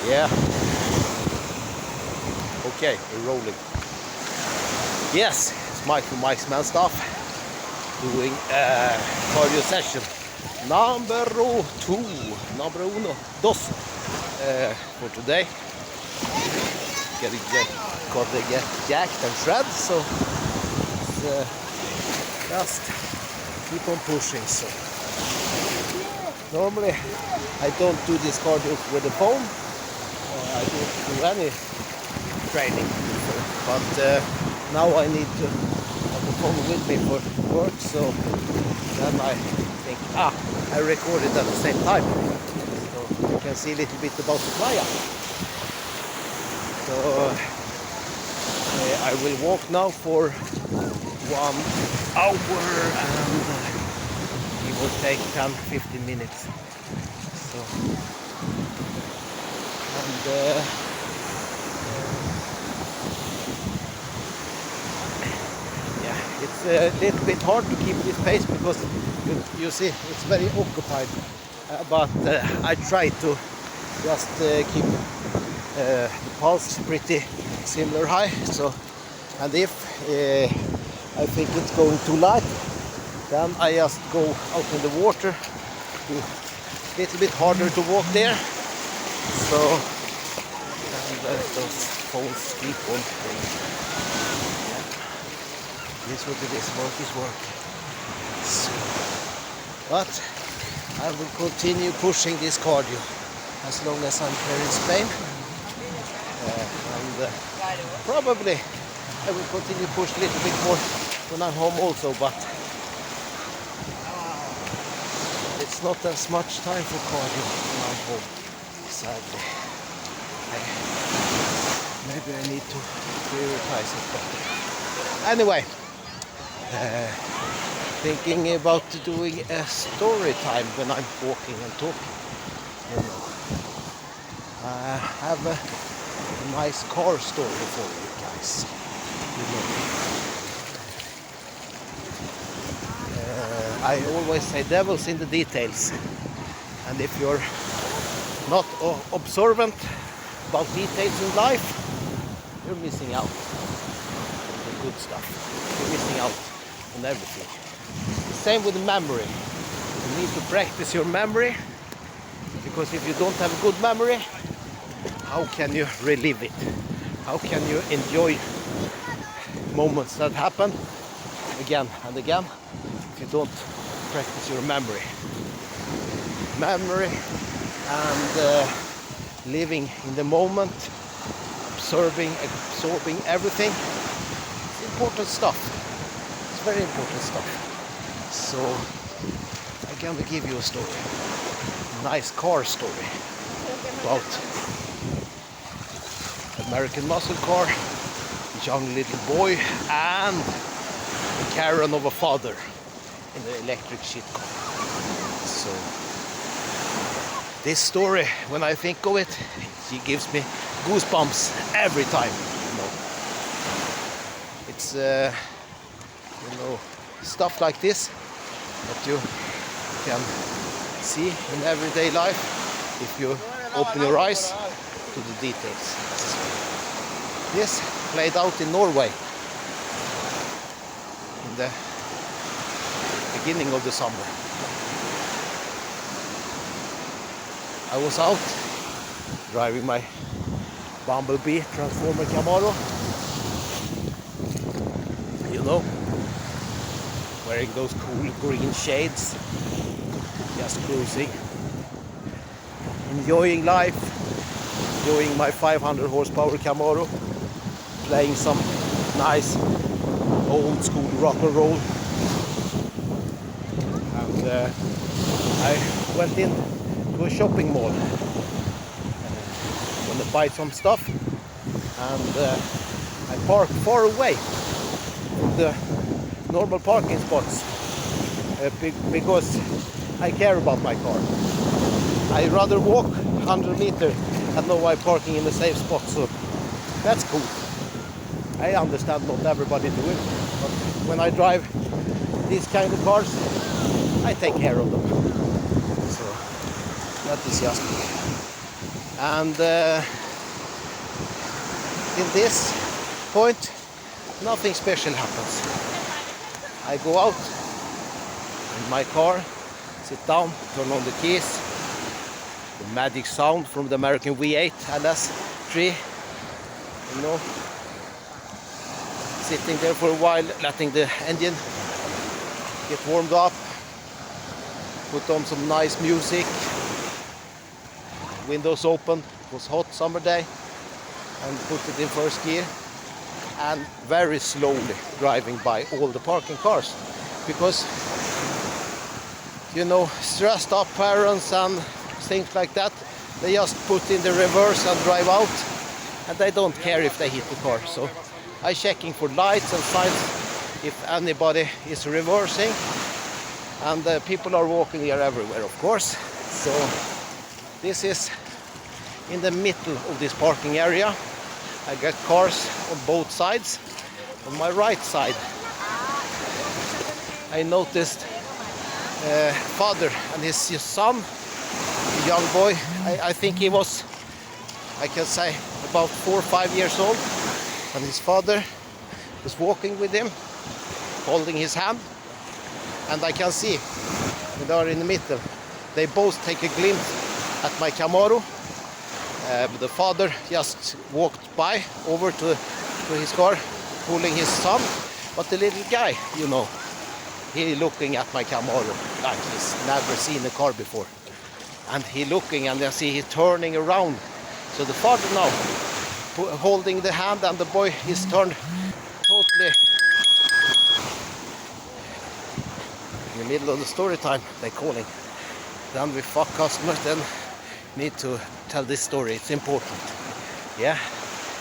Yeah. Okay, we're rolling. Yes, it's Mike from Mike's Man Stuff doing a cardio session. Numero uno, dos for today. Got to get jacked and shred, so it's just keep on pushing. So normally I don't do this cardio with the phone. I don't do any training, but now I need to have the phone with me for work, so then I think, I record it at the same time, so you can see a little bit about the playa. So I will walk now for 1 hour and it will take 10-15 minutes. So, and yeah, it's a little bit hard to keep this pace because you see it's very occupied, but I try to just keep the pulse pretty similar high. So, and if I think it's going too light, then I just go out in the water. A little bit harder to walk there. So, and those phones keep on playing. This will be this work is work. So, but I will continue pushing this cardio as long as I'm here in Spain. And probably I will continue push a little bit more when I'm home also, but it's not as much time for cardio when I'm home, sadly. Maybe I need to prioritize it better. Anyway, thinking about doing a story time when I'm walking and talking. You know, I have a nice car story for you guys. You know, I always say devil's in the details, and if you're not observant about details in life, you're missing out on the good stuff. You're missing out on everything. Same with memory. You need to practice your memory, because if you don't have a good memory, how can you relive it? How can you enjoy moments that happen again and again if you don't practice your memory? Memory and living in the moment, absorbing everything. It's important stuff. It's very important stuff. So I'm going to give you a story. A nice car story about American muscle car, young little boy, and the Karen of a father in the electric shit car. So this story, when I think of it, it gives me goosebumps every time. You know, it's you know, stuff like this that you can see in everyday life if you open your eyes to the details. This played out in Norway in the beginning of the summer. I was out driving my Bumblebee Transformer Camaro, you know, wearing those cool green shades, just cruising, enjoying life, enjoying my 500 horsepower Camaro, playing some nice old school rock and roll. And I went in to a shopping mall, want to buy some stuff, and I parked far away from the normal parking spots because I care about my car. I rather walk 100 meters and know I'm parking in the safe spot, so that's cool. I understand not everybody do it, but when I drive these kind of cars, I take care of them. So that is just me. And in this point, nothing special happens. I go out in my car, sit down, turn on the keys, the magic sound from the American V8 LS3, you know, sitting there for a while, letting the engine get warmed up, put on some nice music, windows open, it was hot summer day, and put it in first gear, and very slowly driving by all the parking cars, because you know, stressed up parents and things like that, they just put in the reverse and drive out, and they don't care if they hit the car. So I'm checking for lights and signs if anybody is reversing, and people are walking here everywhere, of course. So this is in the middle of this parking area. I got cars on both sides. On my right side, I noticed father and his son, a young boy. I think he was, I can say, about 4 or 5 years old, and his father was walking with him, holding his hand, and I can see they are in the middle. They both take a glimpse at my Camaro. The father just walked by over to his car, pulling his son, but the little guy, you know, he looking at my Camaro like he's never seen a car before, and he looking, and I see he turning around. So the father now holding the hand, and the boy is turned totally in the middle of the story time. They calling. Then we fuck customers. Then need to tell this story. It's important. Yeah.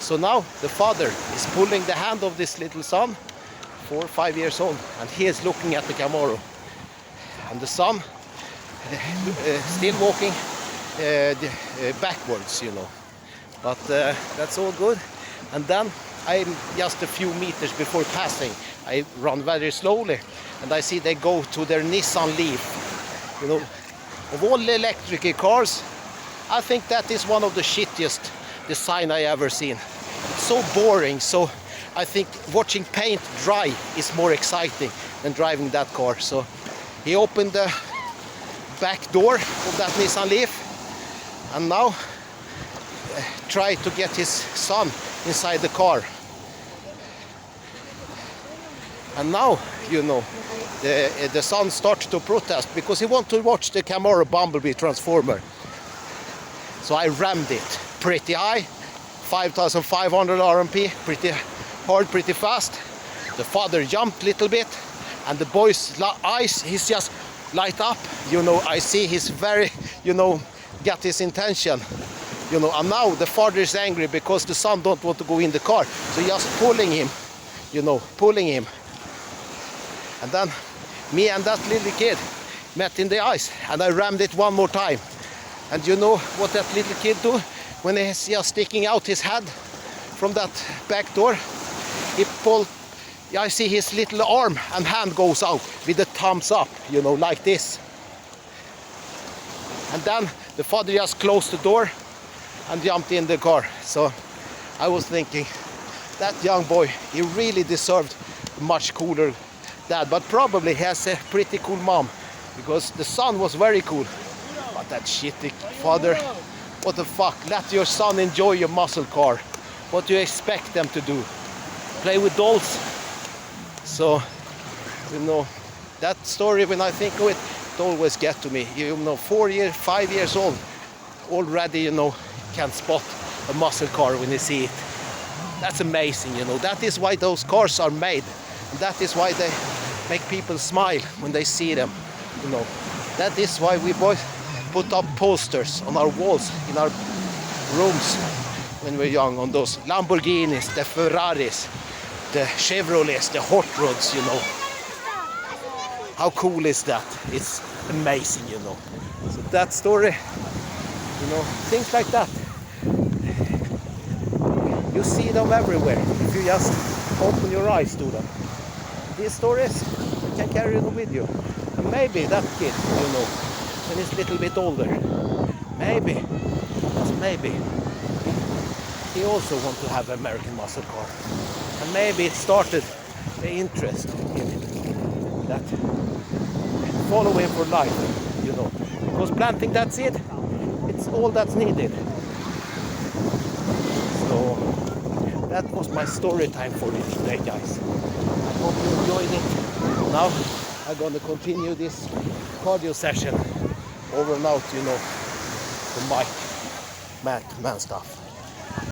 So now the father is pulling the hand of this little son, 4 or 5 years old, and he is looking at the Camaro, and the son still walking backwards, you know, but that's all good. And then I'm just a few meters before passing, I run very slowly, and I see they go to their Nissan Leaf. You know, of all the electric cars, I think that is one of the shittiest design I ever seen. It's so boring. So I think watching paint dry is more exciting than driving that car. So he opened the back door of that Nissan Leaf, and now try to get his son inside the car. And now, you know, the son starts to protest because he wants to watch the Camaro Bumblebee Transformer. So I rammed it pretty high, 5,500 RMP, pretty hard, pretty fast. The father jumped a little bit, and the boy's eyes, he's just light up. You know, I see he's very, you know, got his intention. You know, and now the father is angry because the son don't want to go in the car. So just pulling him, you know, pulling him. And then me and that little kid met in the eyes, and I rammed it one more time. And you know what that little kid do when he's just sticking out his head from that back door? He pulled, I see his little arm and hand goes out with the thumbs up, you know, like this. And then the father just closed the door and jumped in the car. So I was thinking, that young boy, he really deserved a much cooler dad, but probably he has a pretty cool mom, because the son was very cool. But that shitty father, what the fuck? Let your son enjoy your muscle car. What do you expect them to do? Play with dolls? So, you know, that story, when I think of it, it always gets to me. You know, 5 years old, already, you know, can spot a muscle car when you see it. That's amazing, you know. That is why those cars are made. And that is why they make people smile when they see them, you know. That is why we boys put up posters on our walls in our rooms when we're young, on those Lamborghinis, the Ferraris, the Chevrolets, the hot rods, you know. How cool is that? It's amazing, you know. So that story, you know, things like that, you see them everywhere if you just open your eyes to them. These stories, you can carry them with you. And maybe that kid, you know, when he's a little bit older, maybe that's maybe he also want to have American muscle car. And maybe it started the interest in that. Follow him for life, you know. Because planting that seed, it's all that's needed. So that was my story time for you today, guys. I hope you enjoyed it. Now I'm gonna continue this cardio session over and out, you know, the mic man stuff.